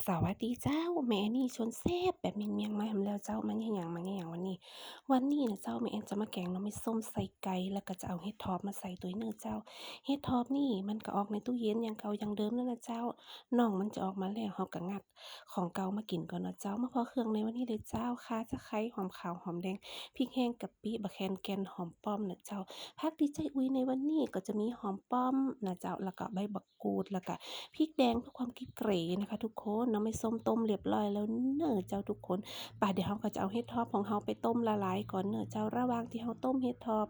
สวัสดีเจ้าแม่นี่ชวนแซ่บแบบเมียงๆมาหำแล้วเจ้ามันอิหยังวันนี้นะเจ้าแม่แอนจะมาแกงหน่อไม้ส้มใส่ไก่แล้วก็จะเอาเห็ดถอบมาใส่ตัวเนื้อเจ้าเห็ดถอบนี่มันก็ออกในตู้เย็นอย่างเก่าอย่างเดิมนั่นแหละเจ้าน้องมันจะออกมาแล้วเราก็งัดของเก่ามากินก่อนเนาะเจ้ามาพอเครื่องในวันนี้เลยเจ้าข่าตะไคร้หอมขาวหอมแดงพริกแห้งกะปิบักแคนแกนหอมป้อมนะเจ้าผักที่ใจอุ้ยในวันนี้ก็จะมีหอมป้อมนะเจ้าแล้วก็ใบบักกูดแล้วก็ พริกแดงเพื่อความกิ๊บเก๋นะคะทุกคนเนาะไม่ส้มต้มเรียบร้อยแล้วเน้อเจ้าทุกคนป่าเดี๋ยวเราก็จะเอาเห็ดทอบของเราไปต้มละลายก่อนเน้อเจ้าระหว่างที่เราต้มเห็ดทอบ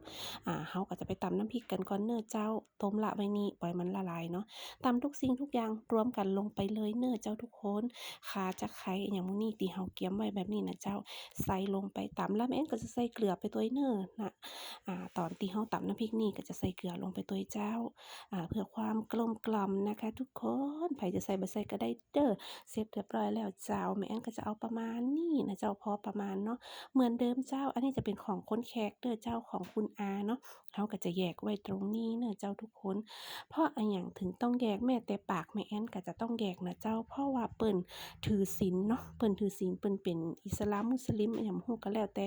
เราก็จะไปตำน้ำพริกกันก่อนเน้อเจ้าต้มละไว้นี่ปล่อยมันละลายเนาะตำทุกสิ่งทุกอย่างรวมกันลงไปเลยเน้อเจ้าทุกคนข่าจะไคร้อย่างมื้อนี้ที่เราเกียมไว้แบบนี้นะเจ้าใส่ลงไปตำแล้วแม่นก็จะใส่เกลือไปตัวเน้อนะตอนที่เราตำน้ำพริกนี่ก็จะใส่เกลือลงไปตัวเจ้า เพื่อความกลมกล่อมนะคะทุกคนไผจะใส่บ่ใส่ก็ได้เด้อเสร็จเรียบร้อยแล้วเจ้าแม่อันก็จะเอาประมาณนี้นะเจ้าพอประมาณเนาะเหมือนเดิมเจ้าอันนี้จะเป็นของคนแขกเด้อเจ้าของคุณอาเนาะเขาก็จะแยกไว้ตรงนี้เนาะเจ้าทุกคนเพราะอะหยังถึงต้องแยกแม้แต่ปากแม่แอนก็จะต้องแยกนะเจ้าเพราะว่าเปิ้นถือศีลเนาะเปิ้นถือศีลเปิ้นเป็นอิสลามมุสลิมอิหยังบ่ฮู้ก็แล้วแ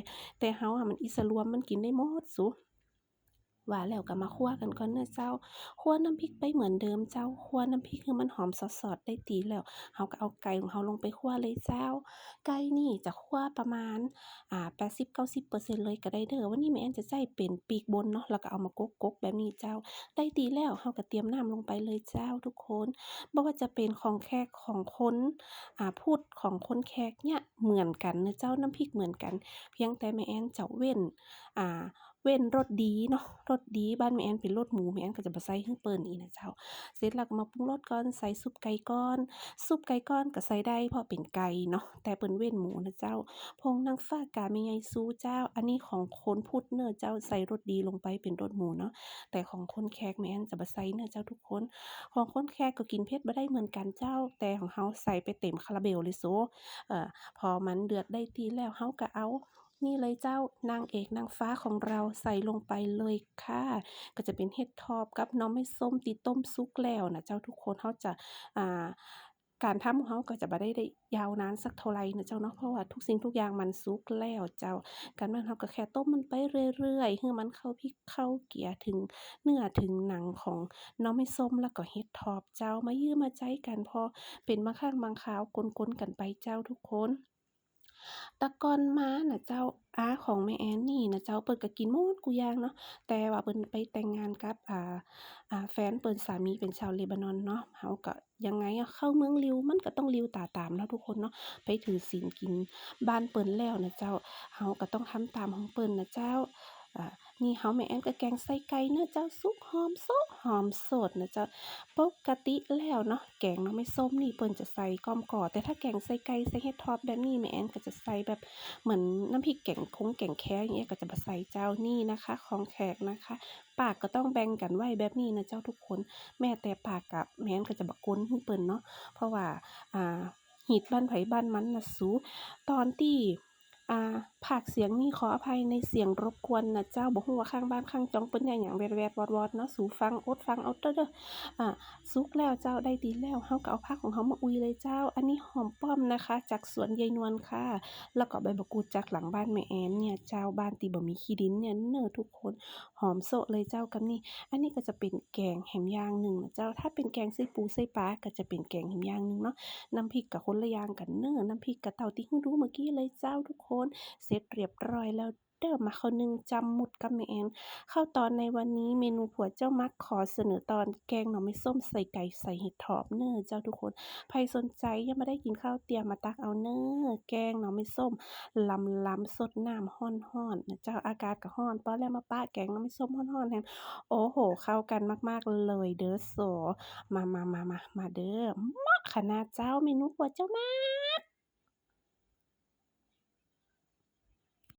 ต่เฮาอะมันอิสลามมันกินได้หมดสุ ว่าแล้วก็มาคั่วกันก่อนเด้อเจ้าคั่วน้ำพริกไปเหมือนเดิมเจ้าคั่วน้ำพริกให้มันหอมสอดๆได้ที่แล้วเราก็เอาไก่ของเราลงไปคั่วเลยเจ้าไก่นี่จะคั่วประมาณ80-90%เลยก็ได้เด้อวันนี้แม่แอนจะใช้เป็นปีกบนเนาะแล้วก็เอามากกๆแบบนี้เจ้าได้ที่แล้วเราก็เตรียมน้ำลงไปเลยเจ้าทุกคนบ่ว่าจะเป็นของแขกของคนพุทธของคนแขกเนี่ยเหมือนกันเด้อเจ้าน้ำพริกเหมือนกันเพียงแต่แม่แอนจะอ่า เว้นรสดีเนาะรสดีบ้านแม่แอนเป็นรสหมูแม่แอนก็จะบ่ใส่ให้เปิ้นอีกนะเจ้าเสร็จแล้วก็มาปรุงรสก่อนใส่ซุปไก่ก่อนซุปไก่ก่อนก็ใส่ได้เพราะเป็นไก่เนาะแต่เปิ้นเว้นหมูนะเจ้าผงนางฟ้ากาแม่ใหญ่ซูเจ้าอันนี้ของคนพุทธเน้อเจ้าใส่รสดีลงไปเป็นรสหมูเนาะแต่ของคนแขกแม่แอนจะบ่ใส่เน้อเจ้าทุกคนของคนแขกก็กินเผ็ดบ่ได้เหมือนกันเจ้าแต่ของเราใส่ไปเต็มคาราเบลเลยโซเอ่อพอมันเดือดได้ที่แล้วเราก็เอา นี่เลยเจ้านางเอกนางฟ้าของเราใส่ลงไปเลยค่ะก็จะเป็นเห็ดถอบกับหน่อไม้ส้มที่ต้มสุกแล้วนะเจ้าทุกคนเขาจะอ่าการทำของเขาก็จะบ่ได้ยาวนานสักเท่าไรนะเจ้าเนาะเพราะว่าทุกสิ่งทุกอย่างมันสุกแล้วเจ้าการมันเราก็แค่ต้มมันไปเรื่อยๆให้มันเข้าพริกเข้าเกลือถึงเนื้อถึงหนังของหน่อไม้ส้มแล้วก็เห็ดถอบเจ้ามายื้อมาใจกันพอเป็นบางครั้งบางคราวกนๆกันไปเจ้าทุกคน แต่ก่อนมาน่ะเจ้าอาของแม่แอนนี่น่ะเจ้าเปิ้นก็กินหมดกูอย่างเนาะแต่ว่าเปิ้นไปแต่งงานกับแฟนเปิ้นสามีเป็นชาวเลบานอนเนาะเฮาก็ยังไงอะเข้าเมืองลิวมันก็ต้องลิวตาตามเนาะทุกคนเนาะไปถือศีลกินบ้านเปิ้นแล้วน่ะเจ้าเฮาก็ต้องทำตามของเปิ้นน่ะเจ้าอ่านี่เฮาแม่แอนก็แกงใส่ไก่เนาะเจ้าสุกหอมโซะหอมสดน่ะเจ้า ปกติแล้วเนาะแกงหน่อไม้ส้มนี่เปิ้นจะใส่ก้อมก่อแต่ถ้าแกงใส่ไก่ใส่เห็ดทอบแบบนี้แม่แอนก็จะใส่แบบเหมือนน้ำพริกแกงคงแกงแค้อย่างเงี้ยก็จะบ่ใส่เจ้านี่นะคะของแขกนะคะปากก็ต้องแบ่งกันไว้แบบนี้นะเจ้าทุกคนแม้แต่ปากกับแม่นก็จะบ่กวนคือเปิ้นเนาะเพราะว่าอ่าฮีตบ้านไผบ้านมันน่ะสูตอนที่อ่าพากย์เสียงนี่ขออภัยในเสียงรบกวนนะเจ้าบ่ฮู้ว่าข้างบ้านข้างจ้องเปิ้นว่าหยังแวดๆวอดๆเนาะสู่ฟังอดฟังเอาเด้ออ่า สุกแล้วเจ้าได้ที่แล้วเราก็เอาผักของเรามาอุ้ยเลยเจ้าอันนี้หอมป้อมนะคะจากสวนยายนวลค่ะแล้วก็ใบมะกรูดจากหลังบ้านแม่แอนเนี่ยเจ้าบ้านที่บ่มีขี้ดินเนี่ยเน้อทุกคนหอมโซะเลยเจ้ากับนี่อันนี้ก็จะเป็นแกงแหมอย่างหนึ่งนะเจ้าถ้าเป็นแกงไส้ปูไส้ปลาก็จะเป็นแกงแหมอย่างหนึ่งเนาะน้ำพริกก็คนละอย่างกันเน้อน้ำพริกก็เท่าที่เราดูเมื่อกี้เลยเจ้าทุกคนเสร็จเรียบร้อยแล้วเด้อมาข้าวนึ่งจำหมุดกับแม่แอน ข้าวตอนในวันนี้เมนูผัวเจ้ามักขอเสนอตอนแกงหน่อไม้ส้มใส่ไก่ใส่เห็ดถอบเน้อเจ้าทุกคนใครสนใจยังไม่ได้กินข้าวเตรียมมาตักเอาเน้อแกงหน่อไม้ส้มลำสดน้ำร้อนๆนะเจ้าอากาศก็ร้อนตอนแรกมาปะแกงหน่อไม้ส้มร้อนๆแทนโอ้โฮเข้ากันมากๆเลยเด้อโสมาเด้อเหมาะขนาดเจ้าเมนูผัวเจ้ามัก